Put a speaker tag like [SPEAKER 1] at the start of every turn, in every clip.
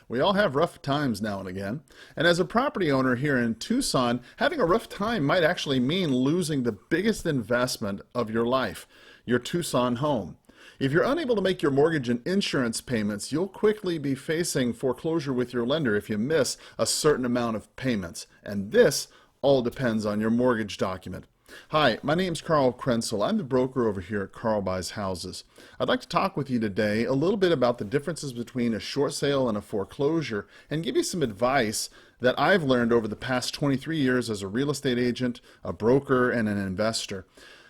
[SPEAKER 1] We all have rough times now and again, and as a property owner here in Tucson, having a rough time might actually mean losing the biggest investment of your life, your Tucson home. If you're unable to make your mortgage and insurance payments, you'll quickly be facing foreclosure with your lender if you miss a certain amount of payments, and this all depends on your mortgage document. Hi, my name's Carl Krenzel. I'm the broker over here at Carl Buys Houses. I'd like to talk with you today a little bit about the differences between a short sale and a foreclosure and give you some advice that I've learned over the past 23 years as a real estate agent, a broker, and an investor.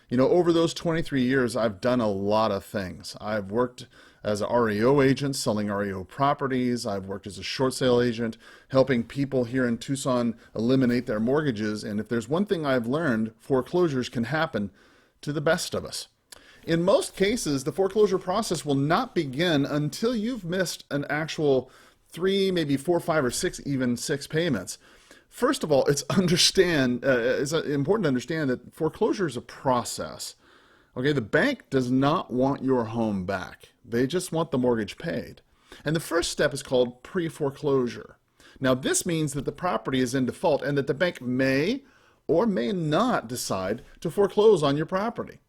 [SPEAKER 1] You know, over those 23 years, I've done a lot of things. I've worked as an REO agent, selling REO properties. I've worked as a short sale agent, helping people here in Tucson eliminate their mortgages. And if there's one thing I've learned, foreclosures can happen to the best of us. In most cases, the foreclosure process will not begin until you've missed an actual 3, maybe 4, 5, or 6, even 6 payments. First of all, it's important to understand that foreclosure is a process. Okay, the bank does not want your home back. They just want the mortgage paid. And the first step is called pre-foreclosure. Now, this means that the property is in default and that the bank may or may not decide to foreclose on your property.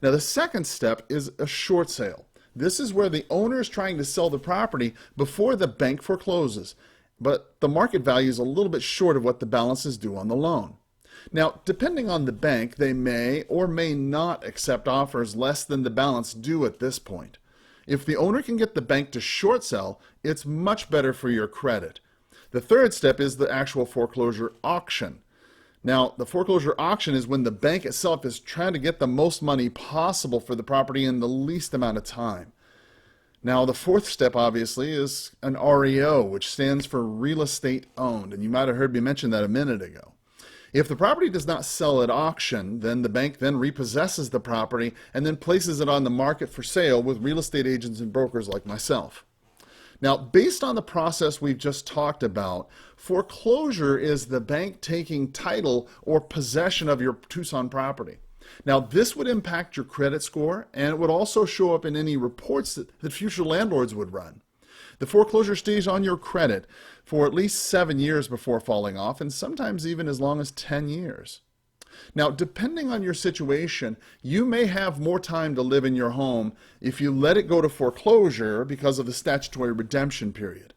[SPEAKER 1] Now, the second step is a short sale. This is where the owner is trying to sell the property before the bank forecloses, but the market value is a little bit short of what the balance is due on the loan. Now, depending on the bank, they may or may not accept offers less than the balance due at this point. If the owner can get the bank to short sell, it's much better for your credit. The third step is the actual foreclosure auction. Now, the foreclosure auction is when the bank itself is trying to get the most money possible for the property in the least amount of time. Now, the fourth step, obviously, is an REO, which stands for real estate owned, and you might have heard me mention that a minute ago. If the property does not sell at auction, then the bank then repossesses the property and then places it on the market for sale with real estate agents and brokers like myself. Now, based on the process we've just talked about, foreclosure is the bank taking title or possession of your Tucson property. Now, this would impact your credit score, and it would also show up in any reports that future landlords would run. The foreclosure stays on your credit for at least 7 years before falling off, and sometimes even as long as 10 years. Now, depending on your situation, you may have more time to live in your home if you let it go to foreclosure because of the statutory redemption period.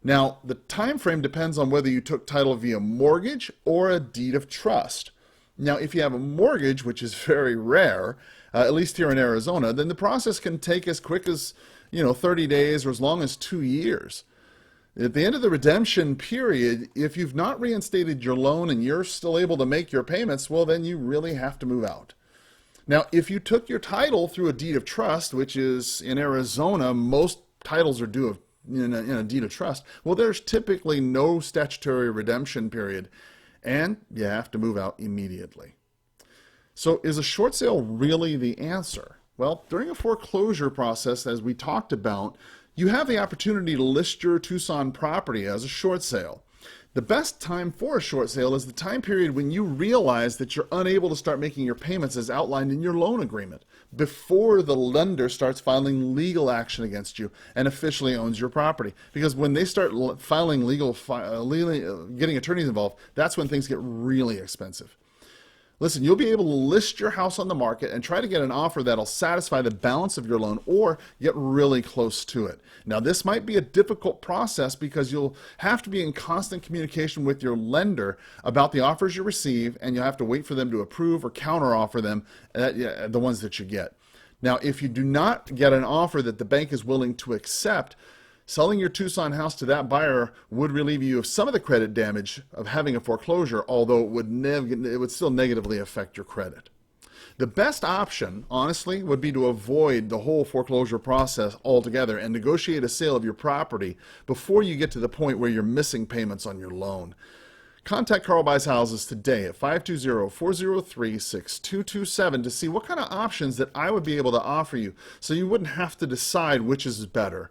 [SPEAKER 1] Now, the time frame depends on whether you took title via mortgage or a deed of trust. Now, if you have a mortgage, which is very rare, at least here in Arizona, then the process can take as quick as 30 days or as long as 2 years. At the end of the redemption period, if you've not reinstated your loan and you're still able to make your payments, well, then you really have to move out. Now, if you took your title through a deed of trust, which is in Arizona, most titles are due in a deed of trust, well, there's typically no statutory redemption period, and you have to move out immediately. So is a short sale really the answer? Well, during a foreclosure process, as we talked about, you have the opportunity to list your Tucson property as a short sale. The best time for a short sale is the time period when you realize that you're unable to start making your payments as outlined in your loan agreement, before the lender starts filing legal action against you and officially owns your property. Because when they start filing getting attorneys involved, that's when things get really expensive. Listen, you'll be able to list your house on the market and try to get an offer that'll satisfy the balance of your loan or get really close to it. Now, this might be a difficult process because you'll have to be in constant communication with your lender about the offers you receive, and you'll have to wait for them to approve or counteroffer them, the ones that you get. Now, if you do not get an offer that the bank is willing to accept, selling your Tucson house to that buyer would relieve you of some of the credit damage of having a foreclosure, although it would still negatively affect your credit. The best option, honestly, would be to avoid the whole foreclosure process altogether and negotiate a sale of your property before you get to the point where you're missing payments on your loan. Contact Carl Buys Houses today at 520-403-6227 to see what kind of options that I would be able to offer you so you wouldn't have to decide which is better.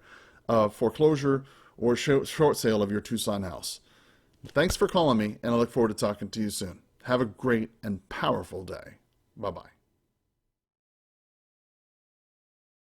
[SPEAKER 1] Foreclosure or short sale of your Tucson house. Thanks for calling me, and I look forward to talking to you soon. Have a great and powerful day. Bye-bye.